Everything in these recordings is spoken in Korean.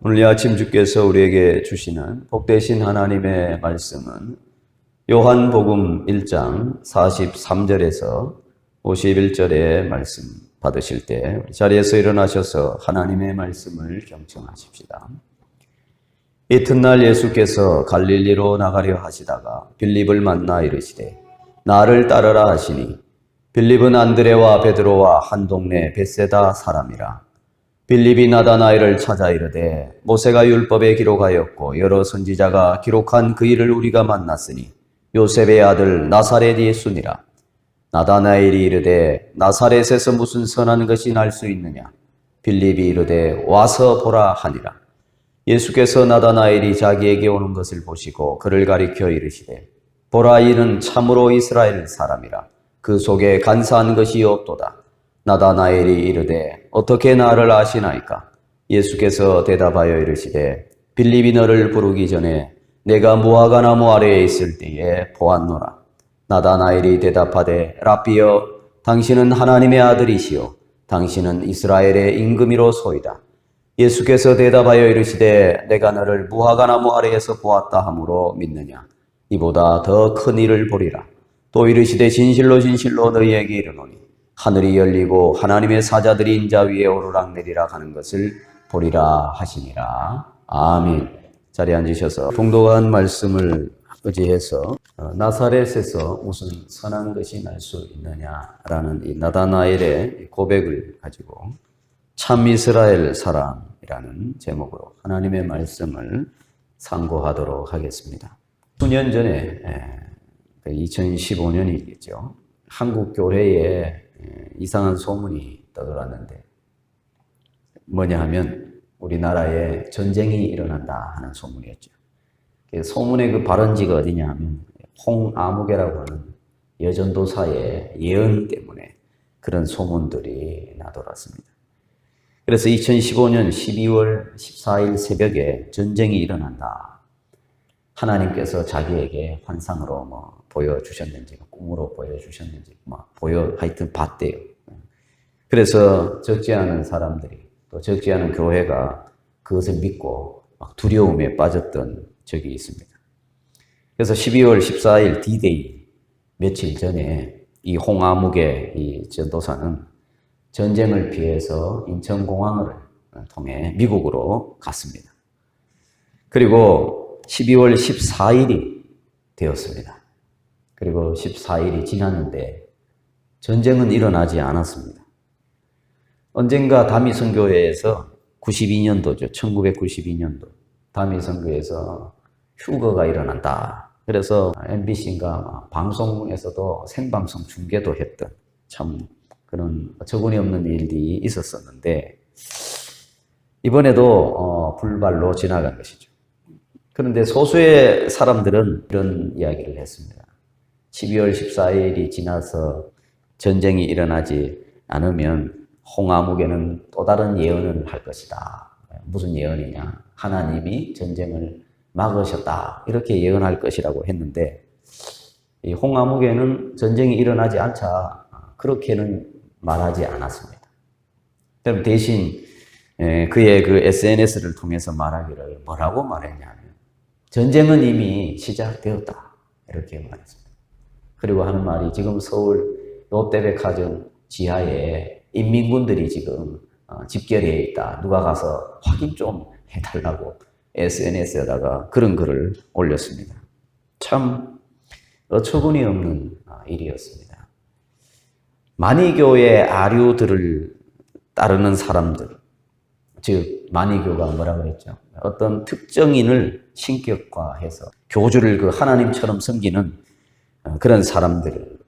오늘 이 아침 주께서 우리에게 주시는 복되신 하나님의 말씀은 요한복음 1장 43절에서 51절의 말씀 받으실 때 자리에서 일어나셔서 하나님의 말씀을 경청하십시다. 이튿날 예수께서 갈릴리로 나가려 하시다가 빌립을 만나 이르시되 나를 따르라 하시니 빌립은 안드레와 베드로와 한 동네 벳세다 사람이라. 빌립이 나다나엘을 찾아 이르되 모세가 율법에 기록하였고 여러 선지자가 기록한 그 일을 우리가 만났으니 요셉의 아들 나사렛 예수니라. 나다나엘이 이르되 나사렛에서 무슨 선한 것이 날 수 있느냐. 빌립이 이르되 와서 보라 하니라. 예수께서 나다나엘이 자기에게 오는 것을 보시고 그를 가리켜 이르시되 보라, 이는 참으로 이스라엘 사람이라. 그 속에 간사한 것이 없도다. 나다나엘이 이르되 어떻게 나를 아시나이까? 예수께서 대답하여 이르시되 빌립이 너를 부르기 전에 내가 무화과나무 아래에 있을 때에 보았노라. 나다나엘이 대답하되 랍비여, 당신은 하나님의 아들이시요 당신은 이스라엘의 임금이로소이다. 예수께서 대답하여 이르시되 내가 너를 무화과나무 아래에서 보았다 하므로 믿느냐? 이보다 더 큰 일을 보리라. 또 이르시되 진실로 진실로 너희에게 이르노니 하늘이 열리고 하나님의 사자들이 인자 위에 오르락내리락 하는 것을 보리라 하시니라. 아멘. 자리에 앉으셔서 풍독한 말씀을 의지해서 나사렛에서 무슨 선한 것이 날 수 있느냐라는 이 나다나엘의 고백을 가지고 참 이스라엘 사람이라는 제목으로 하나님의 말씀을 상고하도록 하겠습니다. 수년 전에 2015년이겠죠. 한국 교회에 이상한 소문이 떠돌았는데 뭐냐 하면 우리나라에 전쟁이 일어난다 하는 소문이었죠. 소문의 그 발원지가 어디냐 하면 홍아무개라고 하는 여전도사의 예언 때문에 그런 소문들이 나돌았습니다. 그래서 2015년 12월 14일 새벽에 전쟁이 일어난다. 하나님께서 자기에게 환상으로 보여주셨는지 꿈으로 보여주셨는지 하여튼 봤대요. 그래서 적지 않은 사람들이 또 적지 않은 교회가 그것을 믿고 막 두려움에 빠졌던 적이 있습니다. 그래서 12월 14일 D-Day 며칠 전에 이 홍아무개 이 전도사는 전쟁을 피해서 인천공항을 통해 미국으로 갔습니다. 그리고 12월 14일이 되었습니다. 그리고 14일이 지났는데 전쟁은 일어나지 않았습니다. 언젠가 다미선교회에서 92년도죠. 1992년도 다미선교회에서 휴거가 일어난다. 그래서 MBC인가 방송에서도 생방송 중계도 했던 참 그런 어처구니 없는 일이 있었었는데 이번에도 불발로 지나간 것이죠. 그런데 소수의 사람들은 이런 이야기를 했습니다. 12월 14일이 지나서 전쟁이 일어나지 않으면 홍아무개는 또 다른 예언을 할 것이다. 무슨 예언이냐? 하나님이 전쟁을 막으셨다. 이렇게 예언할 것이라고 했는데 이 홍아무개는 전쟁이 일어나지 않자 그렇게는 말하지 않았습니다. 그럼 대신 그의 그 SNS를 통해서 말하기를 뭐라고 말했냐면 전쟁은 이미 시작되었다. 이렇게 말했습니다. 그리고 하는 말이 지금 서울 롯데백화점 지하에 인민군들이 지금 집결해 있다. 누가 가서 확인 좀 해달라고 SNS에다가 그런 글을 올렸습니다. 참 어처구니 없는 일이었습니다. 만이교의 아류들을 따르는 사람들, 즉 만이교가 뭐라고 했죠? 어떤 특정인을 신격화해서 교주를 그 하나님처럼 섬기는 그런 사람들을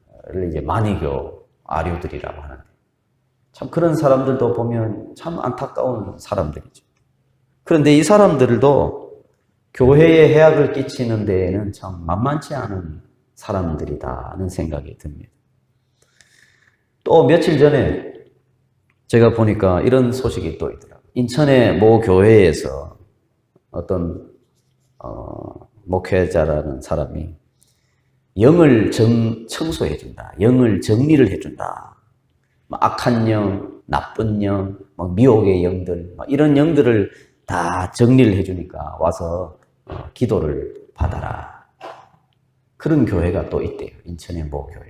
이제 만이교 아류들이라고 하는데 참 그런 사람들도 보면 참 안타까운 사람들이죠. 그런데 이 사람들도 교회에 해악을 끼치는 데에는 참 만만치 않은 사람들이다는 생각이 듭니다. 또 며칠 전에 제가 보니까 이런 소식이 또 있더라고요. 인천의 모 교회에서 어떤 목회자라는 사람이 영을 청소해준다. 영을 정리를 해준다. 악한 영, 나쁜 영, 미혹의 영들, 이런 영들을 다 정리를 해주니까 와서 기도를 받아라. 그런 교회가 또 있대요. 인천의 모 교회.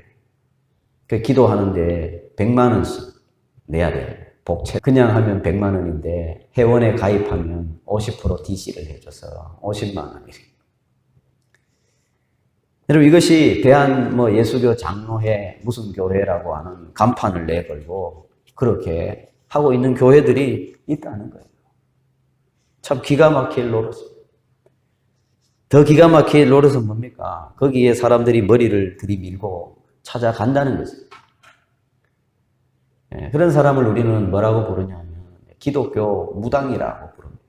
그 기도하는데 100만 원씩 내야 돼요. 복채. 그냥 하면 100만 원인데 회원에 가입하면 50% DC를 해줘서 50만 원이래요. 여러분, 이것이 대한 예수교 장로회 무슨 교회라고 하는 간판을 내걸고 그렇게 하고 있는 교회들이 있다는 거예요. 참 기가 막힐 노릇입니다. 더 기가 막힐 노릇은 뭡니까? 거기에 사람들이 머리를 들이밀고 찾아간다는 거죠. 그런 사람을 우리는 뭐라고 부르냐면 기독교 무당이라고 부릅니다.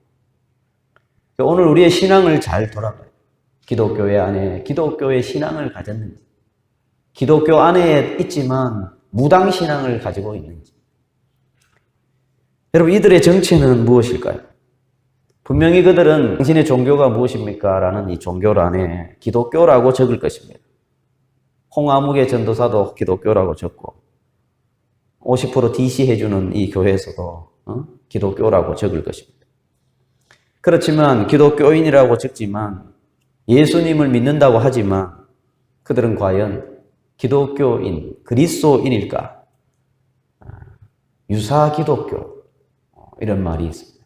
오늘 우리의 신앙을 잘 돌아봐요. 기독교회 안에 기독교의 신앙을 가졌는지, 기독교 안에 있지만 무당 신앙을 가지고 있는지. 여러분, 이들의 정체는 무엇일까요? 분명히 그들은 당신의 종교가 무엇입니까? 라는 이 종교 안에 기독교라고 적을 것입니다. 홍아무개 전도사도 기독교라고 적고 50% DC 해주는 이 교회에서도 기독교라고 적을 것입니다. 그렇지만 기독교인이라고 적지만 예수님을 믿는다고 하지만 그들은 과연 기독교인, 그리스도인일까? 유사 기독교, 이런 말이 있습니다.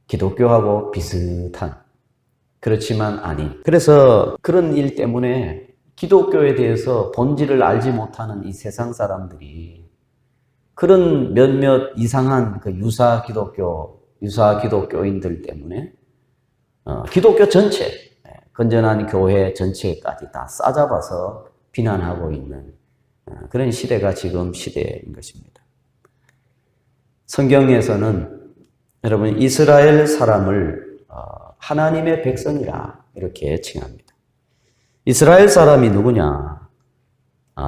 기독교하고 비슷한, 그렇지만 아닌. 그래서 그런 일 때문에 기독교에 대해서 본질을 알지 못하는 이 세상 사람들이 그런 몇몇 이상한 그 유사 기독교인들 때문에 기독교 전체, 건전한 교회 전체까지 다 싸잡아서 비난하고 있는 그런 시대가 지금 시대인 것입니다. 성경에서는 여러분, 이스라엘 사람을 하나님의 백성이라 이렇게 칭합니다. 이스라엘 사람이 누구냐?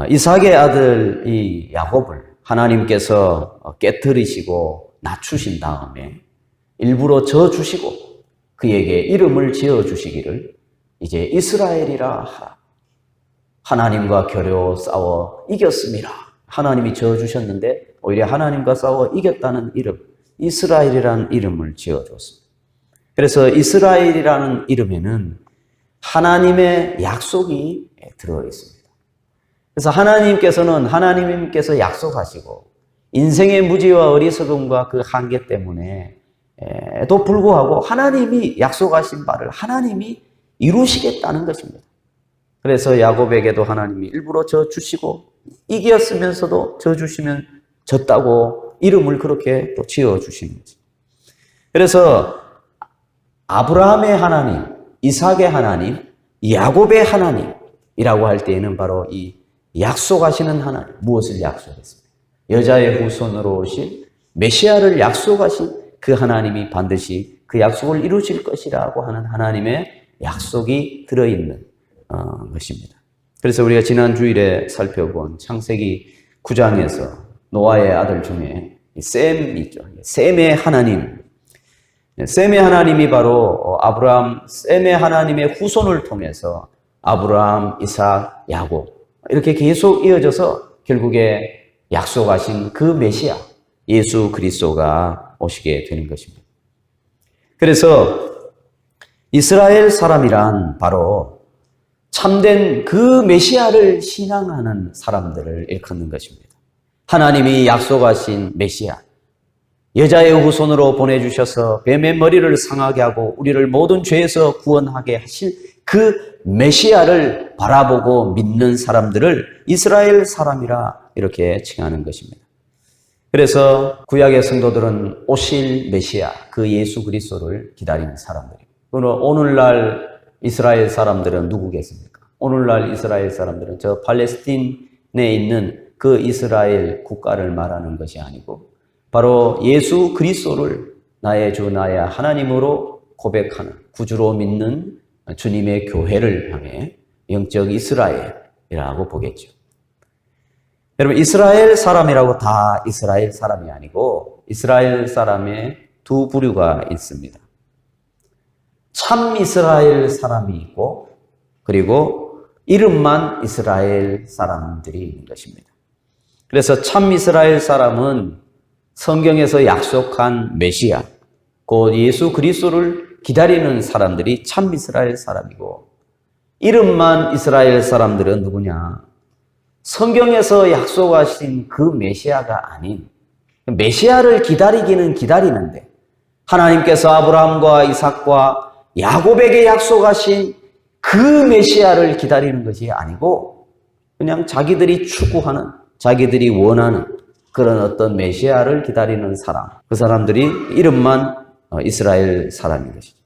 이삭의 아들 이 야곱을 하나님께서 깨뜨리시고 낮추신 다음에 일부러 져주시고 그에게 이름을 지어주시기를 이제 이스라엘이라 하라. 하나님과 겨루 싸워 이겼습니다. 하나님이 져주셨는데 오히려 하나님과 싸워 이겼다는 이름, 이스라엘이라는 이름을 지어줬습니다. 그래서 이스라엘이라는 이름에는 하나님의 약속이 들어있습니다. 그래서 하나님께서 약속하시고 인생의 무지와 어리석음과 그 한계 때문에 도 불구하고 하나님이 약속하신 바를 하나님이 이루시겠다는 것입니다. 그래서 야곱에게도 하나님이 일부러 져주시고 이겼으면서도 져주시면 졌다고 이름을 그렇게 또 지어주시는 거죠. 그래서 아브라함의 하나님, 이삭의 하나님, 야곱의 하나님이라고 할 때에는 바로 이 약속하시는 하나님, 무엇을 약속했습니까? 여자의 후손으로 오실 메시아를 약속하신 그 하나님이 반드시 그 약속을 이루실 것이라고 하는 하나님의 약속이 들어있는 것입니다. 그래서 우리가 지난 주일에 살펴본 창세기 9장에서 노아의 아들 중에 셈이 있죠. 셈의 하나님. 셈의 하나님이 바로 셈의 하나님의 후손을 통해서 아브라함, 이삭, 야곱 이렇게 계속 이어져서 결국에 약속하신 그 메시아 예수 그리스도가 오시게 되는 것입니다. 그래서 이스라엘 사람이란 바로 참된 그 메시아를 신앙하는 사람들을 일컫는 것입니다. 하나님이 약속하신 메시아, 여자의 후손으로 보내주셔서 뱀의 머리를 상하게 하고 우리를 모든 죄에서 구원하게 하실 그 메시아를 바라보고 믿는 사람들을 이스라엘 사람이라 이렇게 칭하는 것입니다. 그래서 구약의 성도들은 오실 메시아, 그 예수 그리스도를 기다리는 사람들이에요. 그러나 오늘날 이스라엘 사람들은 누구겠습니까? 오늘날 이스라엘 사람들은 저 팔레스틴에 있는 그 이스라엘 국가를 말하는 것이 아니고 바로 예수 그리스도를 나의 주 나의 하나님으로 고백하는 구주로 믿는 주님의 교회를 향해 영적 이스라엘이라고 보겠죠. 여러분, 이스라엘 사람이라고 다 이스라엘 사람이 아니고 이스라엘 사람의 두 부류가 있습니다. 참 이스라엘 사람이 있고 그리고 이름만 이스라엘 사람들이 있는 것입니다. 그래서 참 이스라엘 사람은 성경에서 약속한 메시아, 곧 예수 그리스도를 기다리는 사람들이 참 이스라엘 사람이고, 이름만 이스라엘 사람들은 누구냐? 성경에서 약속하신 그 메시아가 아닌, 메시아를 기다리기는 기다리는데 하나님께서 아브라함과 이삭과 야곱에게 약속하신 그 메시아를 기다리는 것이 아니고 그냥 자기들이 추구하는, 자기들이 원하는 그런 어떤 메시아를 기다리는 사람, 그 사람들이 이름만 이스라엘 사람인 것이죠.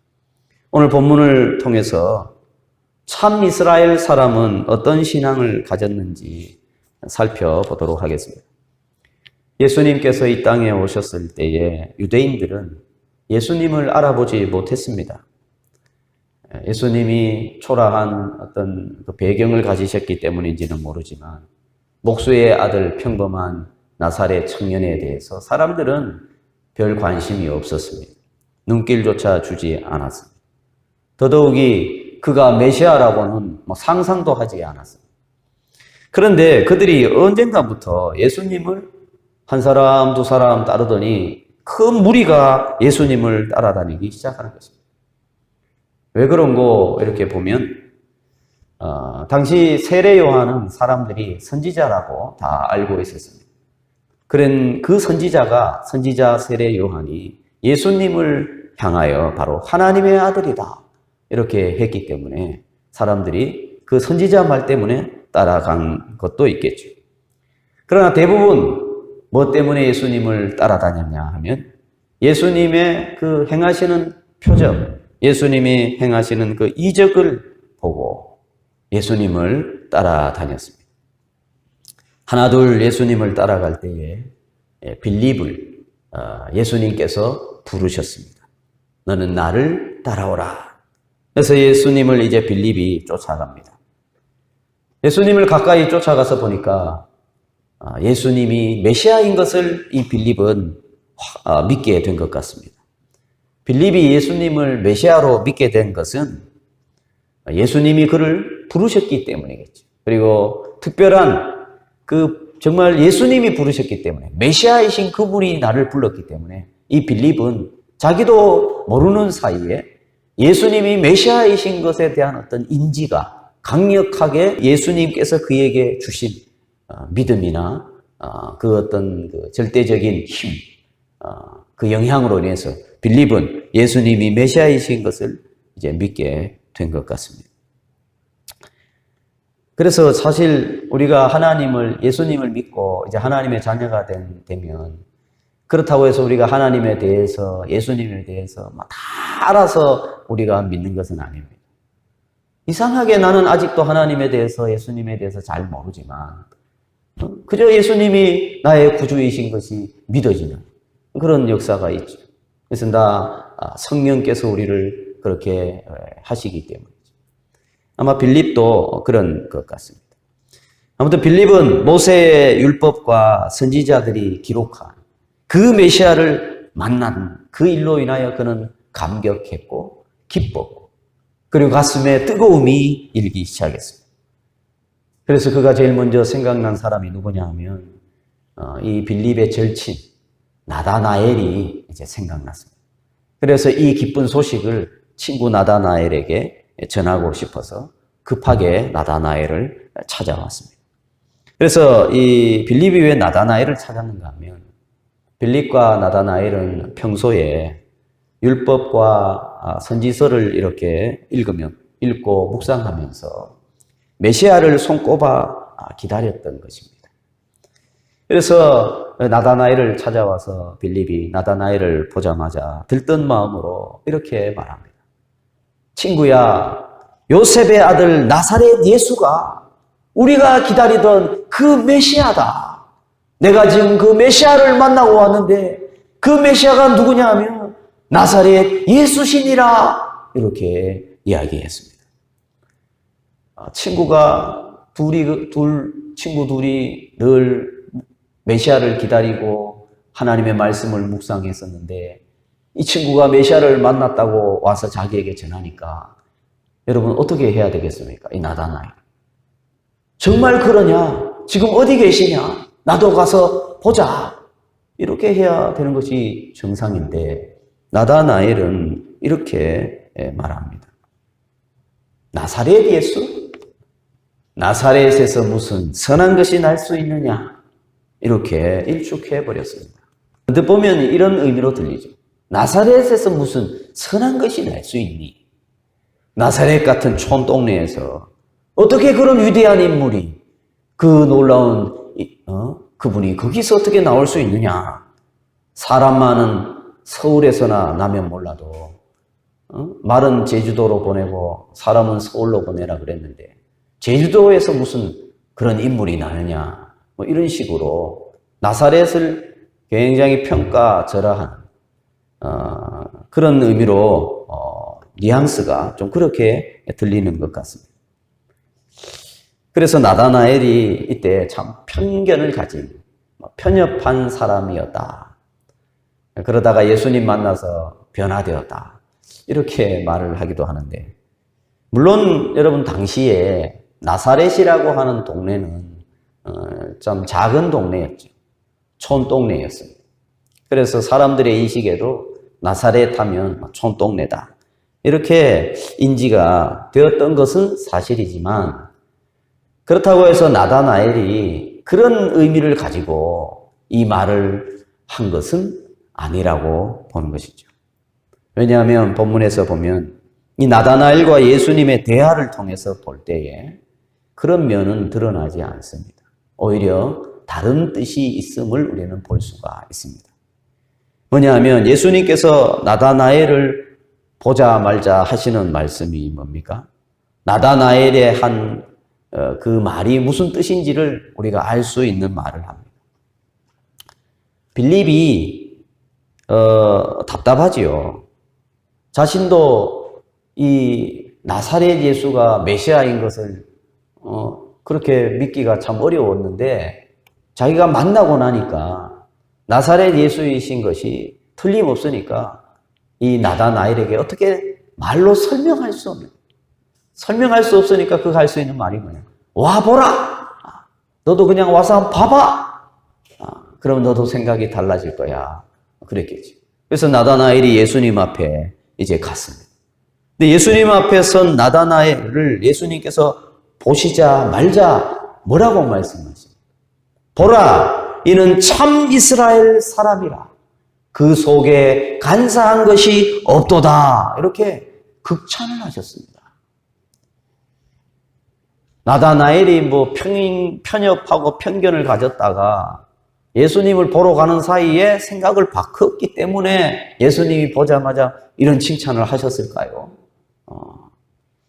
오늘 본문을 통해서 참 이스라엘 사람은 어떤 신앙을 가졌는지 살펴보도록 하겠습니다. 예수님께서 이 땅에 오셨을 때에 유대인들은 예수님을 알아보지 못했습니다. 예수님이 초라한 어떤 배경을 가지셨기 때문인지는 모르지만 목수의 아들 평범한 나사렛 청년에 대해서 사람들은 별 관심이 없었습니다. 눈길조차 주지 않았습니다. 더더욱이 그가 메시아라고는 상상도 하지 않았습니다. 그런데 그들이 언젠가부터 예수님을 한 사람, 두 사람 따르더니 큰 무리가 예수님을 따라다니기 시작하는 것입니다. 왜 그런고 이렇게 보면 당시 세례 요한은 사람들이 선지자라고 다 알고 있었습니다. 그런 그 선지자 세례 요한이 예수님을 향하여 바로 하나님의 아들이다 이렇게 했기 때문에 사람들이 그 선지자 말 때문에 따라간 것도 있겠죠. 그러나 대부분 뭐 때문에 예수님을 따라다녔냐 하면 예수님의 그 행하시는 표적, 예수님이 행하시는 그 이적을 보고 예수님을 따라다녔습니다. 하나둘 예수님을 따라갈 때에 빌립을 예수님께서 부르셨습니다. 너는 나를 따라오라. 그래서 예수님을 이제 빌립이 쫓아갑니다. 예수님을 가까이 쫓아가서 보니까 예수님이 메시아인 것을 이 빌립은 믿게 된 것 같습니다. 빌립이 예수님을 메시아로 믿게 된 것은 예수님이 그를 부르셨기 때문이겠죠. 그리고 특별한 정말 예수님이 부르셨기 때문에 메시아이신 그분이 나를 불렀기 때문에 이 빌립은 자기도 모르는 사이에 예수님이 메시아이신 것에 대한 어떤 인지가 강력하게 예수님께서 그에게 주신 믿음이나 그 어떤 그 절대적인 힘, 그 영향으로 인해서 빌립은 예수님이 메시아이신 것을 이제 믿게 된 것 같습니다. 그래서 사실 우리가 예수님을 믿고 이제 하나님의 자녀가 되면 그렇다고 해서 우리가 하나님에 대해서, 예수님에 대해서 막 다 알아서 우리가 믿는 것은 아닙니다. 이상하게 나는 아직도 하나님에 대해서, 예수님에 대해서 잘 모르지만 그저 예수님이 나의 구주이신 것이 믿어지는 그런 역사가 있죠. 그래서 성령께서 우리를 그렇게 하시기 때문이죠. 아마 빌립도 그런 것 같습니다. 아무튼 빌립은 모세의 율법과 선지자들이 기록한 그 메시아를 만난 그 일로 인하여 그는 감격했고 기뻤고 그리고 가슴에 뜨거움이 일기 시작했습니다. 그래서 그가 제일 먼저 생각난 사람이 누구냐 하면 이 빌립의 절친 나다나엘이 이제 생각났습니다. 그래서 이 기쁜 소식을 친구 나다나엘에게 전하고 싶어서 급하게 나다나엘을 찾아왔습니다. 그래서 이 빌립이 왜 나다나엘을 찾았는가 하면 빌립과 나다나엘은 평소에 율법과 선지서를 이렇게 읽고 묵상하면서 메시아를 손꼽아 기다렸던 것입니다. 그래서 나다나엘을 찾아와서 빌립이 나다나엘을 보자마자 들뜬 마음으로 이렇게 말합니다. 친구야, 요셉의 아들 나사렛 예수가 우리가 기다리던 그 메시아다. 내가 지금 그 메시아를 만나고 왔는데 그 메시아가 누구냐 하면 나사렛 예수시니라 이렇게 이야기했습니다. 친구 둘이 늘 메시아를 기다리고 하나님의 말씀을 묵상했었는데 이 친구가 메시아를 만났다고 와서 자기에게 전하니까 여러분 어떻게 해야 되겠습니까? 이 나다나엘. 정말 그러냐? 지금 어디 계시냐? 나도 가서 보자. 이렇게 해야 되는 것이 정상인데 나다나엘은 이렇게 말합니다. 나사렛 예수? 나사렛에서 무슨 선한 것이 날 수 있느냐? 이렇게 일축해 버렸습니다. 근데 보면 이런 의미로 들리죠. 나사렛에서 무슨 선한 것이 날 수 있니? 나사렛 같은 촌동네에서 어떻게 그런 위대한 인물이 그 놀라운 그분이 거기서 어떻게 나올 수 있느냐? 사람 많은 서울에서나 나면 몰라도 말은 제주도로 보내고 사람은 서울로 보내라 그랬는데 제주도에서 무슨 그런 인물이 나느냐? 뭐 이런 식으로 나사렛을 굉장히 평가절하한 그런 의미로 뉘앙스가 좀 그렇게 들리는 것 같습니다. 그래서 나다나엘이 이때 참 편견을 가진 편협한 사람이었다. 그러다가 예수님 만나서 변화되었다. 이렇게 말을 하기도 하는데, 물론 여러분 당시에 나사렛이라고 하는 동네는 좀 작은 동네였죠. 촌동네였습니다. 그래서 사람들의 인식에도 나사렛 하면 촌동네다. 이렇게 인지가 되었던 것은 사실이지만, 그렇다고 해서 나다나엘이 그런 의미를 가지고 이 말을 한 것은 아니라고 보는 것이죠. 왜냐하면 본문에서 보면 이 나다나엘과 예수님의 대화를 통해서 볼 때에 그런 면은 드러나지 않습니다. 오히려 다른 뜻이 있음을 우리는 볼 수가 있습니다. 뭐냐 하면 예수님께서 나다나엘을 보자 말자 하시는 말씀이 뭡니까? 나다나엘의 한 그 말이 무슨 뜻인지를 우리가 알 수 있는 말을 합니다. 빌립이 답답하지요. 자신도 이 나사렛 예수가 메시아인 것을 그렇게 믿기가 참 어려웠는데 자기가 만나고 나니까 나사렛 예수이신 것이 틀림없으니까 이 나다나엘에게 어떻게 말로 설명할 수 없으니까 그거 할 수 있는 말이 뭐냐? 와보라! 너도 그냥 와서 한번 봐봐! 그럼 너도 생각이 달라질 거야. 그랬겠지. 그래서 나다나엘이 예수님 앞에 이제 갔습니다. 근데 예수님 앞에 선 나다나엘을 예수님께서 보시자 말자 뭐라고 말씀하십니까? 보라! 이는 참 이스라엘 사람이라. 그 속에 간사한 것이 없도다. 이렇게 극찬을 하셨습니다. 나다나엘이 뭐 편협하고 편견을 가졌다가 예수님을 보러 가는 사이에 생각을 바꿨기 때문에 예수님이 보자마자 이런 칭찬을 하셨을까요?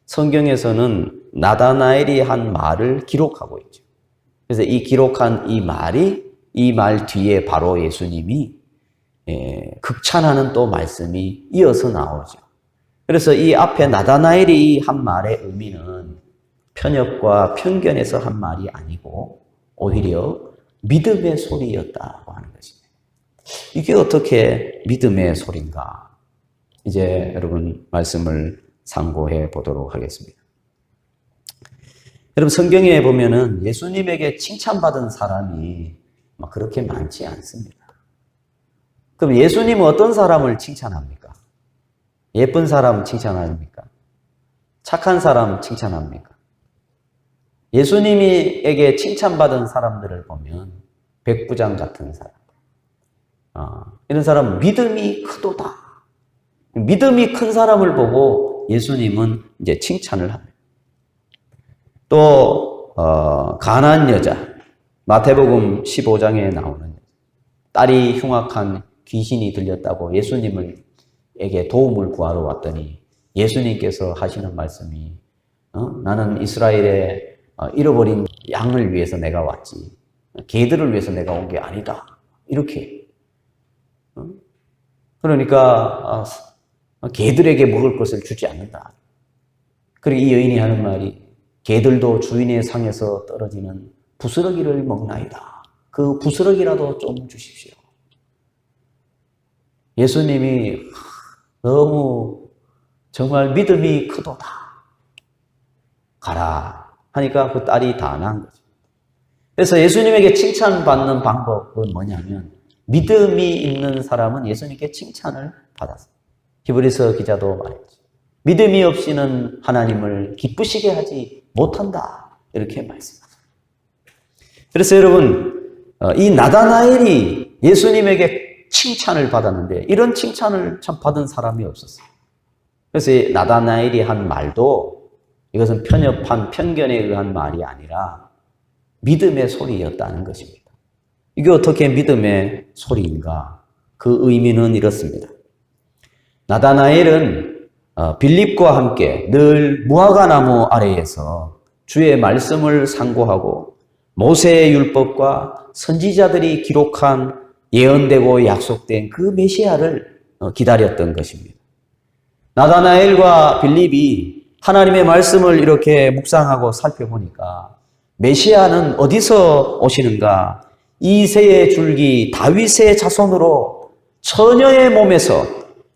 성경에서는 나다나엘이 한 말을 기록하고 있죠. 그래서 이 기록한 이 말 뒤에 바로 예수님이 극찬하는 또 말씀이 이어서 나오죠. 그래서 이 앞에 나다나엘이 한 말의 의미는 편협과 편견에서 한 말이 아니고 오히려 믿음의 소리였다고 하는 것입니다. 이게 어떻게 믿음의 소리인가? 이제 여러분 말씀을 상고해 보도록 하겠습니다. 여러분 성경에 보면은 예수님에게 칭찬받은 사람이 막 그렇게 많지 않습니다. 그럼 예수님은 어떤 사람을 칭찬합니까? 예쁜 사람 칭찬합니까? 착한 사람 칭찬합니까? 예수님에게 칭찬받은 사람들을 보면 백부장 같은 사람, 이런 사람은 믿음이 크도다. 믿음이 큰 사람을 보고 예수님은 이제 칭찬을 합니다. 또 가나안 여자, 마태복음 15장에 나오는 딸이 흉악한 귀신이 들렸다고 예수님에게 도움을 구하러 왔더니 예수님께서 하시는 말씀이 나는 이스라엘의 잃어버린 양을 위해서 내가 왔지 개들을 위해서 내가 온 게 아니다. 이렇게. 그러니까 개들에게 먹을 것을 주지 않는다. 그리고 이 여인이 하는 말이 개들도 주인의 상에서 떨어지는 부스러기를 먹나이다. 그 부스러기라도 좀 주십시오. 예수님이 너무 정말 믿음이 크도다. 가라 하니까 그 딸이 다 난 거죠. 그래서 예수님에게 칭찬받는 방법은 뭐냐면 믿음이 있는 사람은 예수님께 칭찬을 받았어요. 히브리서 기자도 말했죠. 믿음이 없이는 하나님을 기쁘시게 하지 못한다. 이렇게 말씀합니다. 그래서 여러분, 이 나다나엘이 예수님에게 칭찬을 받았는데 이런 칭찬을 참 받은 사람이 없었어요. 그래서 이 나다나엘이 한 말도 이것은 편협한 편견에 의한 말이 아니라 믿음의 소리였다는 것입니다. 이게 어떻게 믿음의 소리인가? 그 의미는 이렇습니다. 나다나엘은 빌립과 함께 늘 무화과나무 아래에서 주의 말씀을 상고하고 모세의 율법과 선지자들이 기록한 예언되고 약속된 그 메시아를 기다렸던 것입니다. 나다나엘과 빌립이 하나님의 말씀을 이렇게 묵상하고 살펴보니까 메시아는 어디서 오시는가? 이새의 줄기 다윗의 자손으로 처녀의 몸에서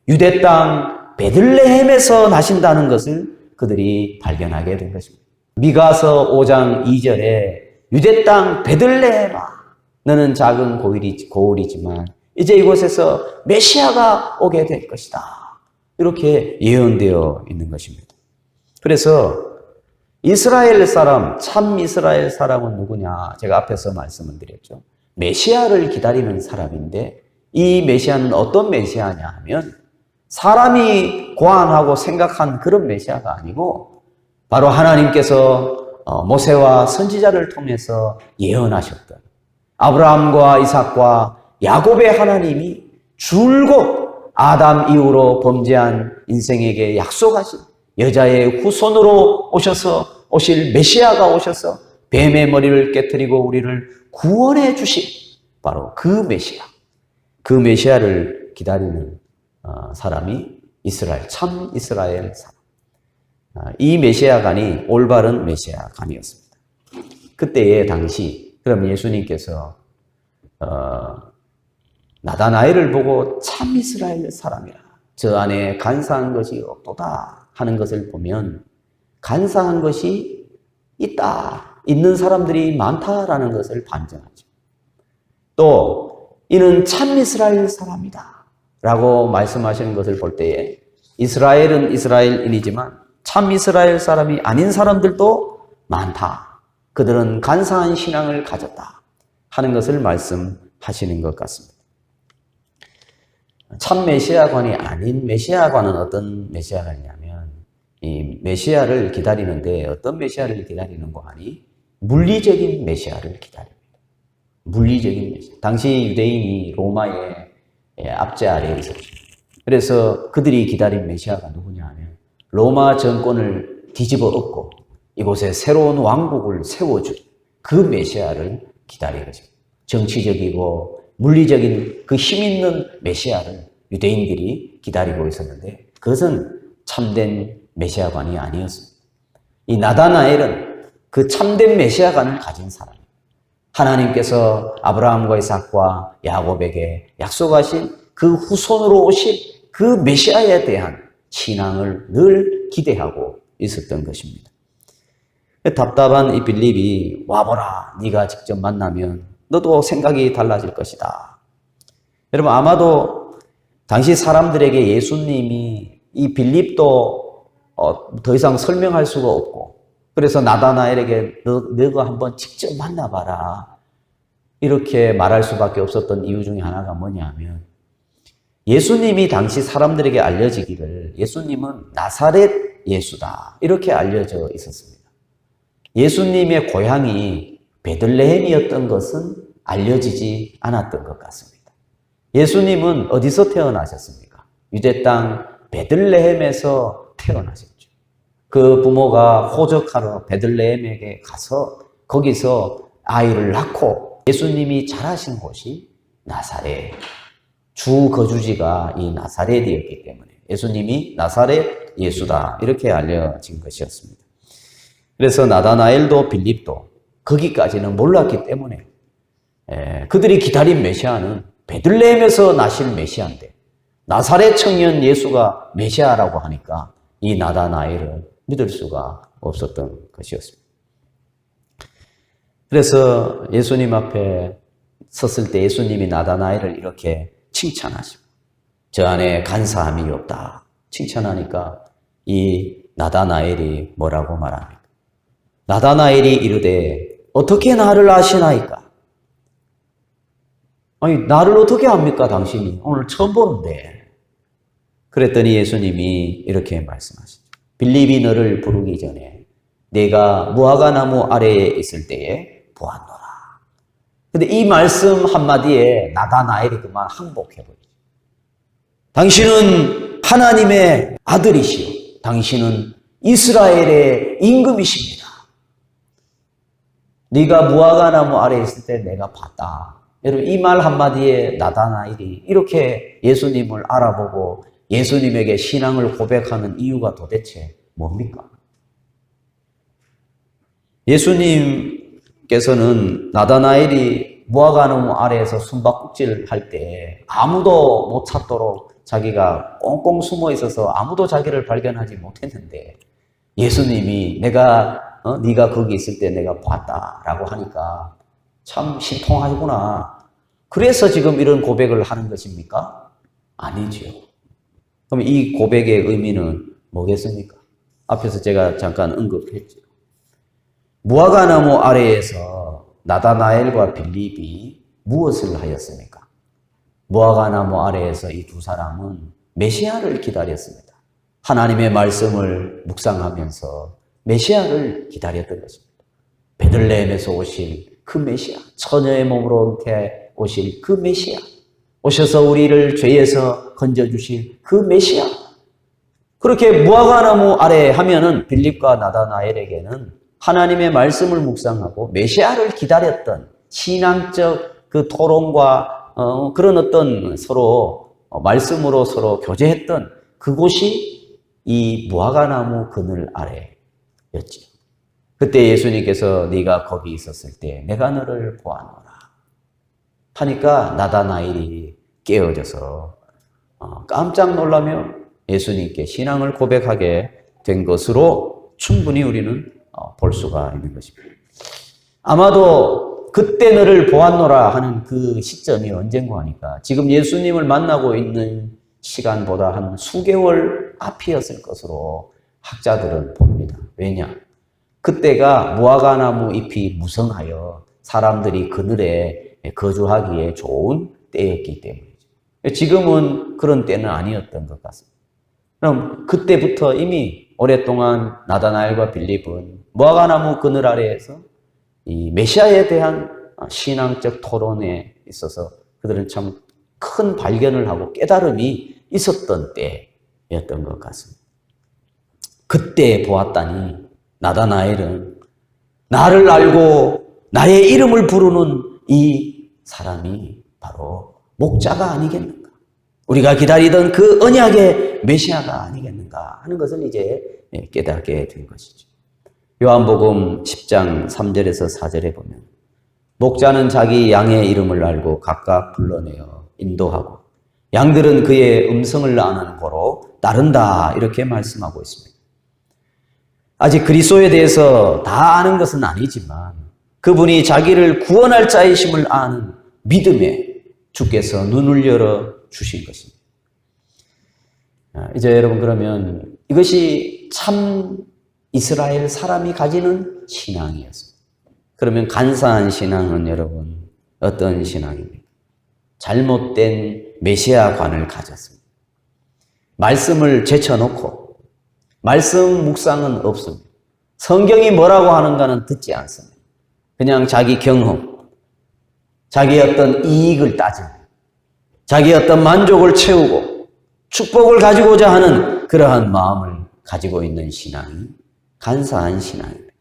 유대 땅 베들레헴에서 나신다는 것을 그들이 발견하게 된 것입니다. 미가서 5장 2절에 유대 땅 베들레헴아 너는 작은 고을이지만 이제 이곳에서 메시아가 오게 될 것이다. 이렇게 예언되어 있는 것입니다. 그래서 이스라엘 사람, 참 이스라엘 사람은 누구냐? 제가 앞에서 말씀을 드렸죠. 메시아를 기다리는 사람인데 이 메시아는 어떤 메시아냐 하면 사람이 고안하고 생각한 그런 메시아가 아니고 바로 하나님께서 모세와 선지자를 통해서 예언하셨던 아브라함과 이삭과 야곱의 하나님이 줄곧 아담 이후로 범죄한 인생에게 약속하신 여자의 후손으로 오실 메시아가 오셔서 뱀의 머리를 깨뜨리고 우리를 구원해 주신 바로 그 메시아를 기다리는 사람이 참 이스라엘 사람. 이 메시아간이 올바른 메시아간이었습니다. 그때의 당시 그럼 예수님께서 나다나엘을 보고 참 이스라엘 사람이라 저 안에 간사한 것이 없도다 하는 것을 보면 간사한 것이 있는 사람들이 많다라는 것을 반증하죠. 또 이는 참 이스라엘 사람이다 라고 말씀하시는 것을 볼 때에 이스라엘은 이스라엘인이지만 참 이스라엘 사람이 아닌 사람들도 많다. 그들은 간사한 신앙을 가졌다 하는 것을 말씀하시는 것 같습니다. 참 메시아관이 아닌 메시아관은 어떤 메시아관이냐면 이 메시아를 기다리는데 어떤 메시아를 기다리는 거 아니? 물리적인 메시아를 기다립니다. 물리적인 메시아. 당시 유대인이 로마의 압제 아래에 있었죠. 그래서 그들이 기다린 메시아가 누구냐 하면 로마 정권을 뒤집어 엎고 이곳에 새로운 왕국을 세워줄 그 메시아를 기다린 거죠. 정치적이고 물리적인 그 힘 있는 메시아를 유대인들이 기다리고 있었는데 그것은 참된 메시아관이 아니었습니다. 이 나다나엘은 그 참된 메시아관을 가진 사람입니다. 하나님께서 아브라함과 이삭과 야곱에게 약속하신 그 후손으로 오실 그 메시아에 대한 신앙을 늘 기대하고 있었던 것입니다. 답답한 이 빌립이 와보라, 네가 직접 만나면 너도 생각이 달라질 것이다. 여러분 아마도 당시 사람들에게 예수님이 이 빌립도 더 이상 설명할 수가 없고 그래서 나다나엘에게 너가 한번 직접 만나봐라 이렇게 말할 수밖에 없었던 이유 중에 하나가 뭐냐면 예수님이 당시 사람들에게 알려지기를 예수님은 나사렛 예수다 이렇게 알려져 있었습니다. 예수님의 고향이 베들레헴이었던 것은 알려지지 않았던 것 같습니다. 예수님은 어디서 태어나셨습니까? 유대 땅 베들레헴에서 태어나셨죠. 그 부모가 호적하러 베들레헴에게 가서 거기서 아이를 낳고 예수님이 자라신 곳이 나사렛, 주 거주지가 이 나사렛이었기 때문에 예수님이 나사렛 예수다 이렇게 알려진 것이었습니다. 그래서 나다나엘도 빌립도 거기까지는 몰랐기 때문에 그들이 기다린 메시아는 베들레헴에서 나신 메시아인데 나사렛 청년 예수가 메시아라고 하니까 이 나다나엘은 믿을 수가 없었던 것이었습니다. 그래서 예수님 앞에 섰을 때 예수님이 나다나엘을 이렇게 칭찬하시고 저 안에 간사함이 없다. 칭찬하니까 이 나다나엘이 뭐라고 말합니까? 나다나엘이 이르되 어떻게 나를 아시나이까? 아니, 나를 어떻게 압니까, 당신이? 오늘 처음 보는데. 그랬더니 예수님이 이렇게 말씀하시죠. 빌립이 너를 부르기 전에 내가 무화과 나무 아래에 있을 때에 보았노라. 근데 이 말씀 한마디에 나다나엘이 그만 항복해버리죠. 당신은 하나님의 아들이시오. 당신은 이스라엘의 임금이십니다. 네가 무화과 나무 아래에 있을 때 내가 봤다. 여러분, 이 말 한마디에 나다나엘이 이렇게 예수님을 알아보고 예수님에게 신앙을 고백하는 이유가 도대체 뭡니까? 예수님께서는 나다나엘이 무화과나무 아래에서 숨바꼭질 할 때 아무도 못 찾도록 자기가 꽁꽁 숨어 있어서 아무도 자기를 발견하지 못했는데 예수님이 네가 거기 있을 때 내가 봤다라고 하니까 참 신통하구나. 그래서 지금 이런 고백을 하는 것입니까? 아니죠. 그럼 이 고백의 의미는 뭐겠습니까? 앞에서 제가 잠깐 언급했죠. 무화과나무 아래에서 나다나엘과 빌립이 무엇을 하였습니까? 무화과나무 아래에서 이 두 사람은 메시아를 기다렸습니다. 하나님의 말씀을 묵상하면서 메시아를 기다렸던 것입니다. 베들레헴에서 오실 그 메시아, 처녀의 몸으로 오실 그 메시아, 오셔서 우리를 죄에서 건져주실 그 메시아. 그렇게 무화과나무 아래 하면은 빌립과 나다나엘에게는 하나님의 말씀을 묵상하고 메시아를 기다렸던 신앙적 그 토론과 그런 어떤 서로 말씀으로 서로 교제했던 그곳이 이 무화과나무 그늘 아래였지. 그때 예수님께서 네가 거기 있었을 때 내가 너를 보았노라 하니까 나다나엘이 깨어져서 깜짝 놀라며 예수님께 신앙을 고백하게 된 것으로 충분히 우리는 볼 수가 있는 것입니다. 아마도 그때 너를 보았노라 하는 그 시점이 언젠가 하니까 지금 예수님을 만나고 있는 시간보다 한 수개월 앞이었을 것으로 학자들은 봅니다. 왜냐? 그때가 무화과나무 잎이 무성하여 사람들이 그늘에 거주하기에 좋은 때였기 때문이죠. 지금은 그런 때는 아니었던 것 같습니다. 그럼 그때부터 이미 오랫동안 나다나엘과 빌립은 무화과나무 그늘 아래에서 이 메시아에 대한 신앙적 토론에 있어서 그들은 참 큰 발견을 하고 깨달음이 있었던 때였던 것 같습니다. 그때 보았다니 나다나엘은 나를 알고 나의 이름을 부르는 이 사람이 바로 목자가 아니겠는가? 우리가 기다리던 그 언약의 메시아가 아니겠는가 하는 것을 이제 깨닫게 된 것이죠. 요한복음 10장 3절에서 4절에 보면 목자는 자기 양의 이름을 알고 각각 불러내어 인도하고 양들은 그의 음성을 아는 고로 따른다 이렇게 말씀하고 있습니다. 아직 그리스도에 대해서 다 아는 것은 아니지만 그분이 자기를 구원할 자이심을 아는 믿음에 주께서 눈을 열어 주신 것입니다. 이제 여러분 그러면 이것이 참 이스라엘 사람이 가지는 신앙이었습니다. 그러면 간사한 신앙은 여러분 어떤 신앙입니까? 잘못된 메시아관을 가졌습니다. 말씀을 제쳐놓고 말씀 묵상은 없습니다. 성경이 뭐라고 하는가는 듣지 않습니다. 그냥 자기 경험, 자기 어떤 이익을 따집니다. 자기 어떤 만족을 채우고 축복을 가지고자 하는 그러한 마음을 가지고 있는 신앙이 간사한 신앙입니다.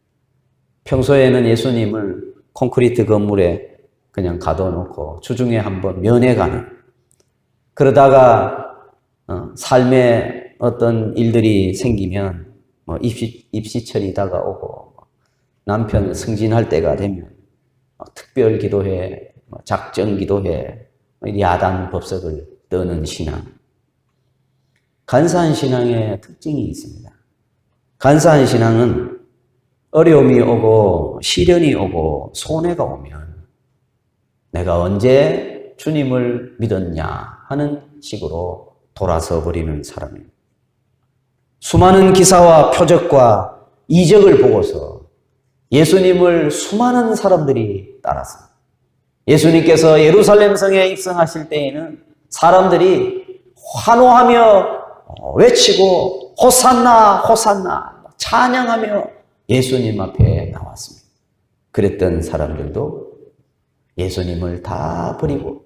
평소에는 예수님을 콘크리트 건물에 그냥 가둬놓고 주중에 한번 면회 가는, 그러다가 삶에 어떤 일들이 생기면 입시철이 다가오고 남편 승진할 때가 되면 특별 기도회, 작정 기도회, 야단 법석을 떠는 신앙. 간사한 신앙의 특징이 있습니다. 간사한 신앙은 어려움이 오고 시련이 오고 손해가 오면 내가 언제 주님을 믿었냐 하는 식으로 돌아서 버리는 사람입니다. 수많은 기사와 표적과 이적을 보고서 예수님을 수많은 사람들이 따랐습니다. 예수님께서 예루살렘 성에 입성하실 때에는 사람들이 환호하며 외치고 호산나 호산나 찬양하며 예수님 앞에 나왔습니다. 그랬던 사람들도 예수님을 다 버리고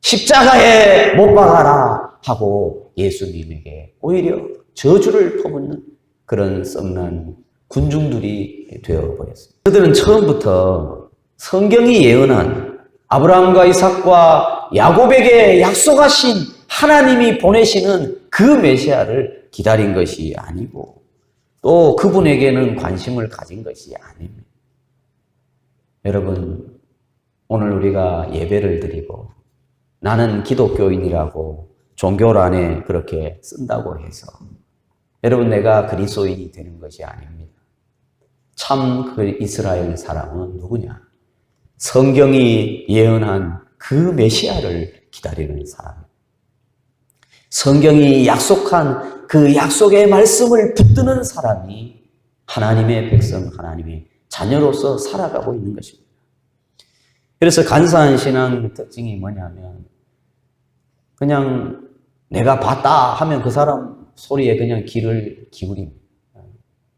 십자가에 못 박아라 하고 예수님에게 오히려 저주를 퍼붓는 그런 썩난 군중들이 되어버렸습니다. 그들은 처음부터 성경이 예언한 아브라함과 이삭과 야곱에게 약속하신 하나님이 보내시는 그 메시아를 기다린 것이 아니고 또 그분에게는 관심을 가진 것이 아닙니다. 여러분, 오늘 우리가 예배를 드리고 나는 기독교인이라고 종교 안에 그렇게 쓴다고 해서 여러분 내가 그리스도인이 되는 것이 아닙니다. 참 그 이스라엘 사람은 누구냐? 성경이 예언한 그 메시아를 기다리는 사람. 성경이 약속한 그 약속의 말씀을 붙드는 사람이 하나님의 백성, 하나님의 자녀로서 살아가고 있는 것입니다. 그래서 간사한 신앙의 특징이 뭐냐면 그냥 내가 봤다 하면 그 사람 소리에 그냥 귀를 기울입니다.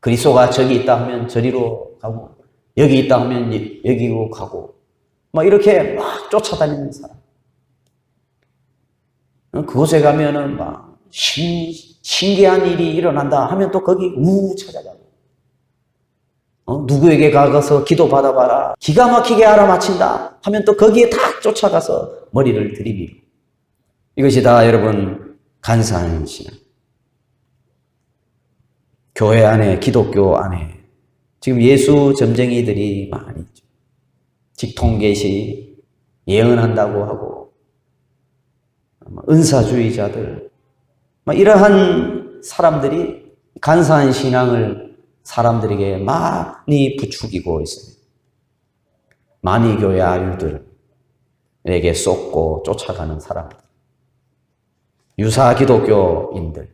그리스도가 저기 있다 하면 저리로 가고 여기 있다 하면 여기로 가고 막 이렇게 막 쫓아다니는 사람. 그곳에 가면은 막 신기한 일이 일어난다 하면 또 거기 찾아가고 누구에게 가서 기도 받아봐라 기가 막히게 알아맞힌다 하면 또 거기에 다 쫓아가서 머리를 들이밀고 이것이 다 여러분 간사한 신앙. 교회 안에 기독교 안에 지금 예수 점쟁이들이 많이 있죠. 직통계시 예언한다고 하고 은사주의자들 이러한 사람들이 간사한 신앙을 사람들에게 많이 부추기고 있어요. 많이 교회 아유들에게 쏟고 쫓아가는 사람들. 유사 기독교인들.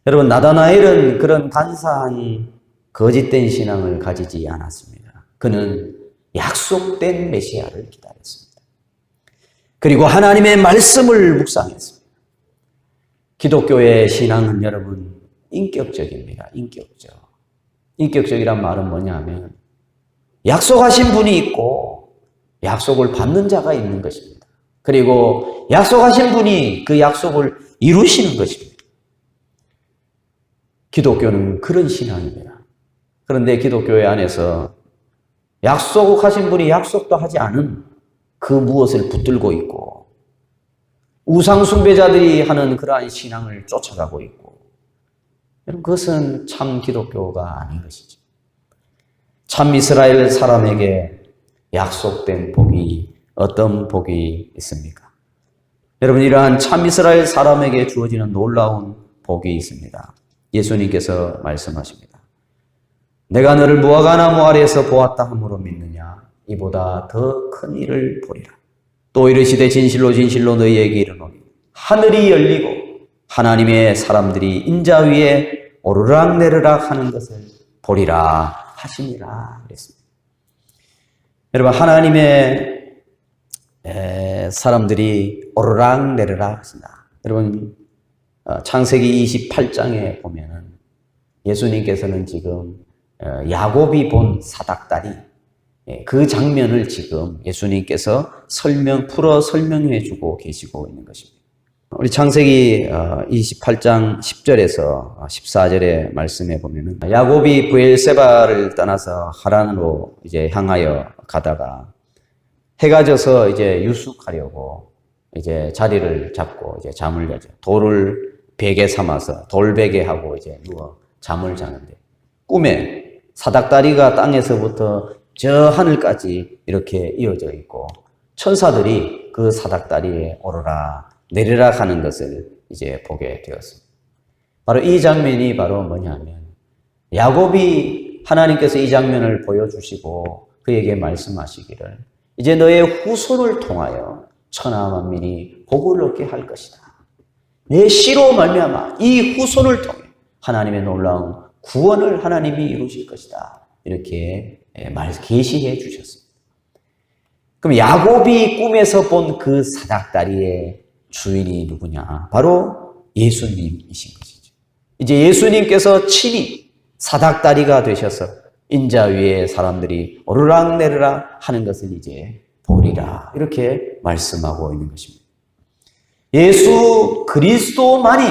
여러분 나다나엘은 그런 간사한 거짓된 신앙을 가지지 않았습니다. 그는 약속된 메시아를 기다렸습니다. 그리고 하나님의 말씀을 묵상했습니다. 기독교의 신앙은 여러분 인격적입니다. 인격적이란 말은 뭐냐면 약속하신 분이 있고 약속을 받는 자가 있는 것입니다. 그리고 약속하신 분이 그 약속을 이루시는 것입니다. 기독교는 그런 신앙입니다. 그런데 기독교회 안에서 약속하신 분이 약속도 하지 않은 그 무엇을 붙들고 있고 우상숭배자들이 하는 그러한 신앙을 쫓아가고 있고 여러분 그것은 참 기독교가 아닌 것이죠. 참 이스라엘 사람에게 약속된 복이 어떤 복이 있습니까? 여러분 이러한 참 이스라엘 사람에게 주어지는 놀라운 복이 있습니다. 예수님께서 말씀하십니다. 내가 너를 무화과나무 아래에서 보았다 함으로 믿느냐? 이보다 더 큰 일을 보리라. 또 이르시되 진실로 진실로 너희에게 이르노니 하늘이 열리고 하나님의 사람들이 인자 위에 오르락내리락 하는 것을 보리라 하시니라 그랬습니다. 여러분 하나님의 사람들이 오르락내리락 하신다. 여러분 창세기 28장에 보면은 예수님께서는 지금 야곱이 본 사닥다리 그 장면을 지금 예수님께서 풀어 설명해 주고 계시고 있는 것입니다. 우리 창세기 28장 10절에서 14절의 말씀에 보면은 야곱이 브엘세바를 떠나서 하란으로 이제 향하여 가다가 해가 져서 이제 유숙하려고 이제 자리를 잡고 이제 잠을 자죠. 돌을 베개 삼아서 돌베개하고 이제 누워 잠을 자는데 꿈에 사닥다리가 땅에서부터 저 하늘까지 이렇게 이어져 있고 천사들이 그 사닥다리에 오르락 내리락 하는 것을 이제 보게 되었습니다. 바로 이 장면이 바로 뭐냐면 야곱이 하나님께서 이 장면을 보여주시고 그에게 말씀하시기를 이제 너의 후손을 통하여 천하 만민이 복을 얻게 할 것이다. 내 씨로 말미암아 이 후손을 통해 하나님의 놀라운 구원을 하나님이 이루실 것이다. 이렇게 계시해 주셨습니다. 그럼 야곱이 꿈에서 본 그 사닥다리의 주인이 누구냐? 바로 예수님이신 것이죠. 이제 예수님께서 친히 사닥다리가 되셔서 인자 위에 사람들이 오르락내리락 하는 것을 이제 보리라. 이렇게 말씀하고 있는 것입니다. 예수 그리스도만이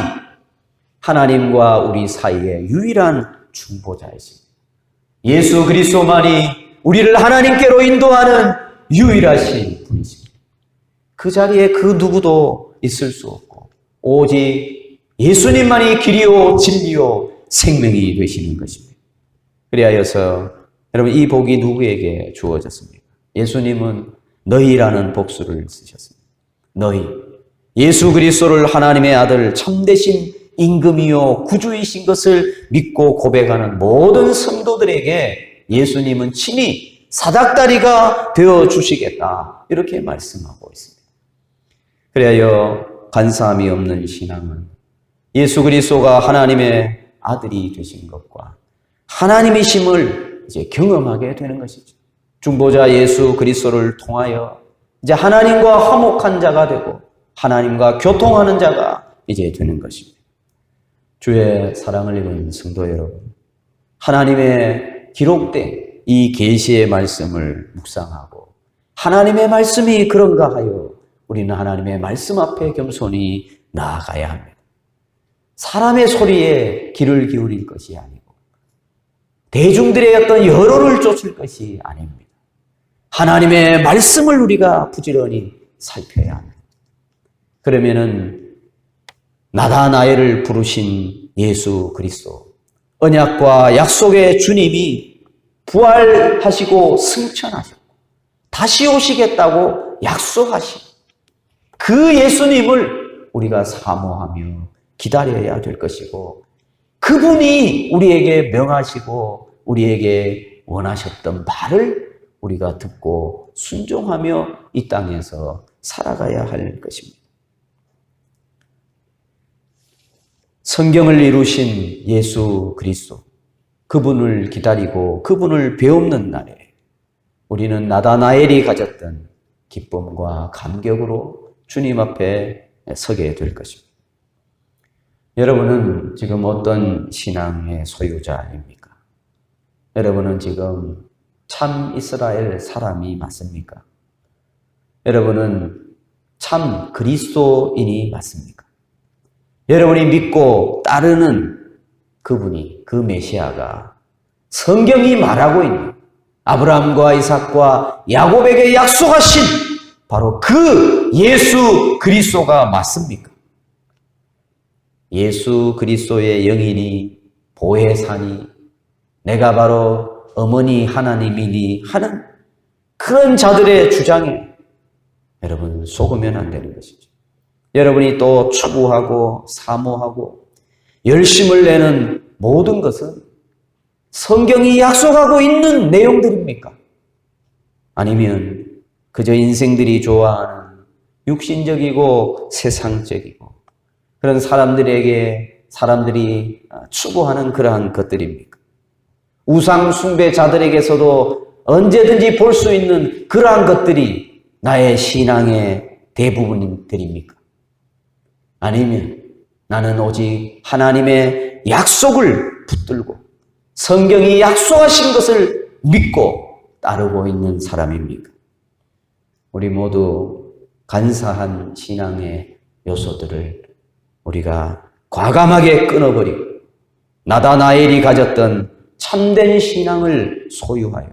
하나님과 우리 사이의 유일한 중보자이십니다. 예수 그리스도만이 우리를 하나님께로 인도하는 유일하신 분이십니다. 그 자리에 그 누구도 있을 수 없고 오직 예수님만이 길이요 진리요 생명이 되시는 것입니다. 그리하여서 여러분 이 복이 누구에게 주어졌습니까? 예수님은 너희라는 복수를 쓰셨습니다. 너희 예수 그리스도를 하나님의 아들 참되신 임금이요 구주이신 것을 믿고 고백하는 모든 성도들에게 예수님은 친히 사닥다리가 되어 주시겠다. 이렇게 말씀하고 있습니다. 그래야 간사함이 없는 신앙은 예수 그리스도가 하나님의 아들이 되신 것과 하나님이심을 이제 경험하게 되는 것이죠. 중보자 예수 그리스도를 통하여 이제 하나님과 화목한 자가 되고 하나님과 교통하는 자가 이제 되는 것입니다. 주의 사랑을 입은 성도 여러분, 하나님의 기록된 이 계시의 말씀을 묵상하고 하나님의 말씀이 그런가 하여 우리는 하나님의 말씀 앞에 겸손히 나아가야 합니다. 사람의 소리에 귀를 기울일 것이 아니고 대중들의 어떤 여론을 쫓을 것이 아닙니다. 하나님의 말씀을 우리가 부지런히 살펴야 합니다. 그러면은 나다나엘을 부르신 예수 그리스도, 언약과 약속의 주님이 부활하시고 승천하셨고 다시 오시겠다고 약속하신 그 예수님을 우리가 사모하며 기다려야 될 것이고 그분이 우리에게 명하시고 우리에게 원하셨던 말을 우리가 듣고 순종하며 이 땅에서 살아가야 할 것입니다. 성경을 이루신 예수 그리스도, 그분을 기다리고 그분을 배웁는 날에 우리는 나다나엘이 가졌던 기쁨과 감격으로 주님 앞에 서게 될 것입니다. 여러분은 지금 어떤 신앙의 소유자입니까? 여러분은 지금 참 이스라엘 사람이 맞습니까? 여러분은 참 그리스도인이 맞습니까? 여러분이 믿고 따르는 그분이, 그 메시아가 성경이 말하고 있는 아브라함과 이삭과 야곱에게 약속하신 바로 그 예수 그리스도가 맞습니까? 예수 그리스도의 영이니 보혜사니 내가 바로 어머니 하나님이니 하는 그런 자들의 주장에 여러분 속으면 안 되는 것이죠. 여러분이 또 추구하고 사모하고 열심을 내는 모든 것은 성경이 약속하고 있는 내용들입니까? 아니면 그저 인생들이 좋아하는 육신적이고 세상적이고 그런 사람들이 추구하는 그러한 것들입니까? 우상 숭배자들에게서도 언제든지 볼 수 있는 그러한 것들이 나의 신앙의 대부분들입니까? 아니면 나는 오직 하나님의 약속을 붙들고 성경이 약속하신 것을 믿고 따르고 있는 사람입니까? 우리 모두 간사한 신앙의 요소들을 우리가 과감하게 끊어버리고 나다나엘이 가졌던 참된 신앙을 소유하여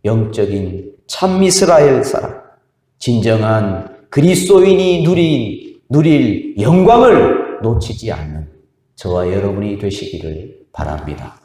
영적인 참 이스라엘 사람, 진정한 그리스도인이 누릴 영광을 놓치지 않는 저와 여러분이 되시기를 바랍니다.